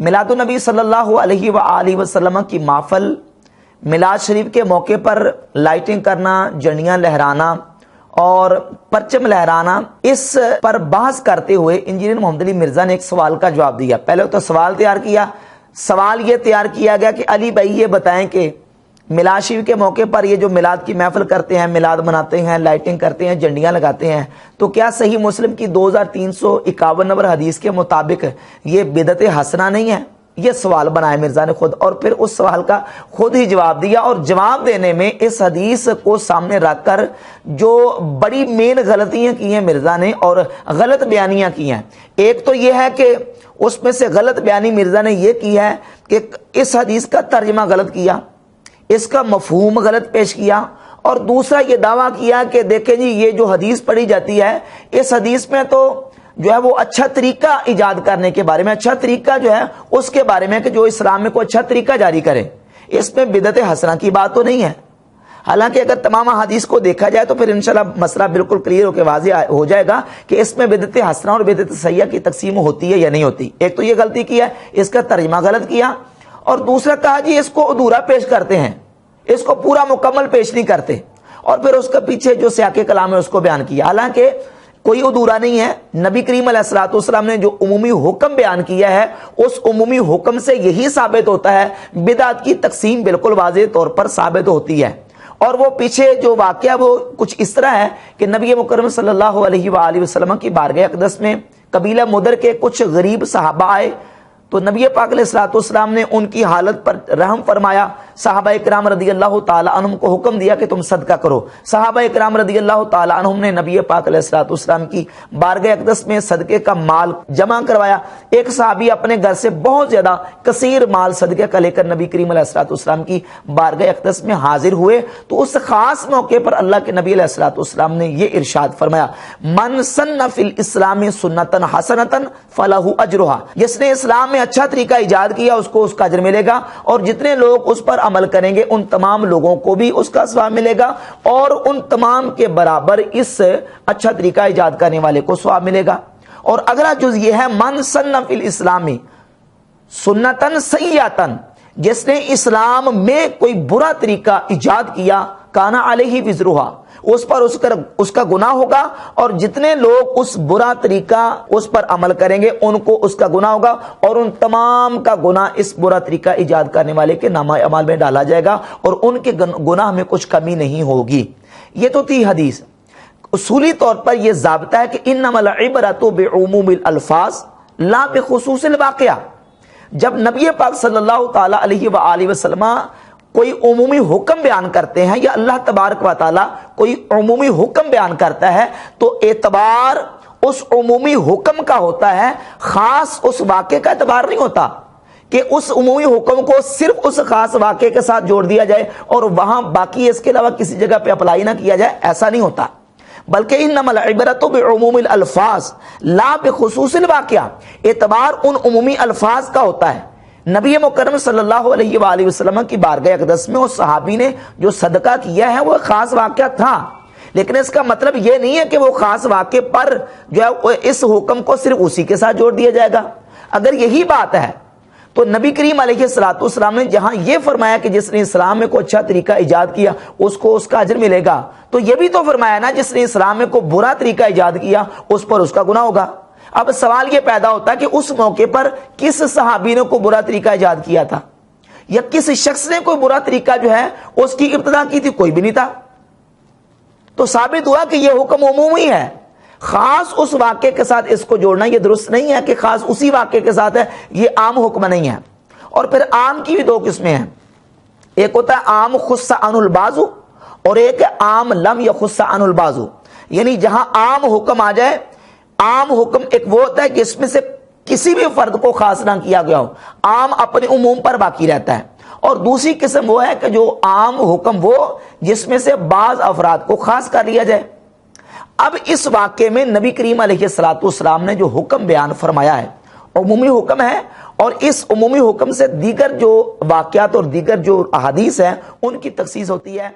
میلاد النبی صلی اللہ علیہ وآلہ وسلم کی محفل، میلاد شریف کے موقع پر لائٹنگ کرنا، جھنڈیاں لہرانا اور پرچم لہرانا، اس پر بحث کرتے ہوئے انجینئر محمد علی مرزا نے ایک سوال کا جواب دیا۔ پہلے تو سوال تیار کیا، سوال یہ تیار کیا گیا کہ علی بھائی یہ بتائیں کہ میلاد شریف کے موقع پر یہ جو میلاد کی محفل کرتے ہیں، میلاد مناتے ہیں، لائٹنگ کرتے ہیں، جھنڈیاں لگاتے ہیں، تو کیا صحیح مسلم کی 2351 نمبر حدیث کے مطابق یہ بدعت حسنہ نہیں ہے؟ یہ سوال بنایا مرزا نے خود، اور پھر اس سوال کا خود ہی جواب دیا، اور جواب دینے میں اس حدیث کو سامنے رکھ کر جو بڑی مین غلطیاں کی ہیں مرزا نے اور غلط بیانیاں کی ہیں۔ ایک تو یہ ہے کہ اس میں سے غلط بیانی مرزا نے یہ کی ہے کہ اس حدیث کا ترجمہ غلط کیا، اس کا مفہوم غلط پیش کیا، اور دوسرا یہ دعویٰ کیا کہ دیکھیں جی یہ جو حدیث پڑھی جاتی ہے، اس حدیث میں تو جو ہے وہ اچھا طریقہ ایجاد کرنے کے بارے میں، اچھا طریقہ جو ہے اس کے بارے میں کہ جو اسلام میں کوئی اچھا طریقہ جاری کرے، اس میں بدعت حسنہ کی بات تو نہیں ہے۔ حالانکہ اگر تمام حدیث کو دیکھا جائے تو پھر انشاءاللہ مسئلہ بالکل کلیئر ہو کے واضح ہو جائے گا کہ اس میں بدعت حسنہ اور بدعت سیئہ کی تقسیم ہوتی ہے یا نہیں ہوتی۔ ایک تو یہ غلطی کی ہے، اس کا ترجمہ غلط کیا، اور دوسرا کہا جی اس کو ادھورا پیش کرتے ہیں، اس کو پورا مکمل پیش نہیں کرتے، اور پھر اس کے پیچھے جو سیاق کلام ہے اس کو بیان کیا۔ حالانکہ کوئی ادھورا نہیں ہے، نبی کریم علیہ الصلوۃ والسلام نے جو عمومی حکم بیان کیا ہے اس عمومی حکم سے یہی ثابت ہوتا ہے، بدعت کی تقسیم بالکل واضح طور پر ثابت ہوتی ہے۔ اور وہ پیچھے جو واقعہ وہ کچھ اس طرح ہے کہ نبی مکرم صلی اللہ علیہ وآلہ وسلم کی بارگاہ اقدس میں قبیلہ مدر کے کچھ غریب صحابہ آئے، تو نبی پاک علیہ الصلوۃ والسلام نے ان کی حالت پر رحم فرمایا۔ صحابہ اکرام رضی اللہ تعالی عنہم کو حکم دیا کہ تم صدقہ کرو۔ صحابہ اکرام رضی اللہ تعالی عنہم نے نبی پاک علیہ الصلوۃ والسلام کی بارگاہ اقدس میں صدقے کا مال جمع کروایا۔ ایک صحابی اپنے گھر سے بہت زیادہ کثیر مال صدقے کا لے کر نبی کریم علیہ الصلوۃ والسلام کی بارگاہ اقدس میں حاضر ہوئے، تو اس خاص موقع پر اللہ کے نبی علیہ الصلوۃ والسلام نے یہ ارشاد فرمایا، من سن فی الاسلام سنتا حسنتا فلہ اجرھا، جس نے اسلام میں اچھا طریقہ ایجاد کیا اس کو اس کا اجر ملے گا، اور جتنے لوگ اس پر عمل کریں گے ان تمام لوگوں کو بھی اس کا ثواب ملے گا، اور ان تمام کے برابر اس اچھا طریقہ ایجاد کرنے والے کو ثواب ملے گا۔ اور اگلا جز یہ ہے من سن فی الاسلام سنتا سیئتا، جس نے اسلام میں کوئی برا طریقہ ایجاد کیا، کانا علیہ وزرھا، اس پر اس کا گناہ ہوگا، اور جتنے لوگ اس برا طریقہ اس پر عمل کریں گے ان کو اس کا گناہ ہوگا، اور ان تمام کا گناہ اس برا طریقہ ایجاد کرنے والے کے نامہ اعمال میں ڈالا جائے گا، اور ان کے گناہ میں کچھ کمی نہیں ہوگی۔ یہ تو تھی حدیث۔ اصولی طور پر یہ ضابطہ ہے کہ انما العبرۃ بعموم الالفاظ لا بخصوص الواقعہ۔ جب نبی پاک صلی اللہ تعالی علیہ وآلہ وسلم کوئی عمومی حکم بیان کرتے ہیں، یا اللہ تبارک و تعالی کوئی عمومی حکم بیان کرتا ہے، تو اعتبار اس عمومی حکم کا ہوتا ہے، خاص اس واقعے کا اعتبار نہیں ہوتا کہ اس عمومی حکم کو صرف اس خاص واقعے کے ساتھ جوڑ دیا جائے اور وہاں باقی اس کے علاوہ کسی جگہ پہ اپلائی نہ کیا جائے، ایسا نہیں ہوتا۔ بلکہ انما العبرۃ بعموم الالفاظ لا بخصوص الواقعہ، اعتبار ان عمومی الفاظ کا ہوتا ہے۔ نبی مکرم صلی اللہ علیہ وآلہ وسلم کی بارگاہ اقدس میں اس صحابی نے جو صدقہ کیا ہے وہ خاص واقعہ تھا، لیکن اس کا مطلب یہ نہیں ہے کہ وہ خاص واقعے پر جو ہے اس حکم کو صرف اسی کے ساتھ جوڑ دیا جائے گا۔ اگر یہی بات ہے تو نبی کریم علیہ الصلوۃ والسلام نے جہاں یہ فرمایا کہ جس نے اسلام میں کوئی اچھا طریقہ ایجاد کیا اس کو اس کا اجر ملے گا، تو یہ بھی تو فرمایا نا جس نے اسلام میں کوئی برا طریقہ ایجاد کیا اس پر اس کا گناہ ہوگا۔ اب سوال یہ پیدا ہوتا ہے کہ اس موقع پر کس صحابی نے کوئی برا طریقہ ایجاد کیا تھا، یا کس شخص نے کوئی برا طریقہ جو ہے اس کی ابتدا کی تھی؟ کوئی بھی نہیں تھا۔ تو ثابت ہوا کہ یہ حکم عمومی ہے، خاص اس واقعے کے ساتھ اس کو جوڑنا یہ درست نہیں ہے کہ خاص اسی واقعے کے ساتھ ہے، یہ عام حکم نہیں ہے۔ اور پھر عام کی بھی دو قسمیں ہیں، ایک ہوتا ہے عام خص عن البعض، اور ایک ہے عام لم یخص عن البعض، یعنی جہاں عام حکم آ جائے۔ عام حکم ایک وہ ہوتا ہے جس میں سے کسی بھی فرد کو خاص نہ کیا گیا ہو، عام اپنے عموم پر باقی رہتا ہے، اور دوسری قسم وہ ہے کہ جو عام حکم وہ جس میں سے بعض افراد کو خاص کر لیا جائے۔ اب اس واقعے میں نبی کریم علیہ الصلوۃ والسلام نے جو حکم بیان فرمایا ہے عمومی حکم ہے، اور اس عمومی حکم سے دیگر جو واقعات اور دیگر جو احادیث ہیں ان کی تخصیص ہوتی ہے۔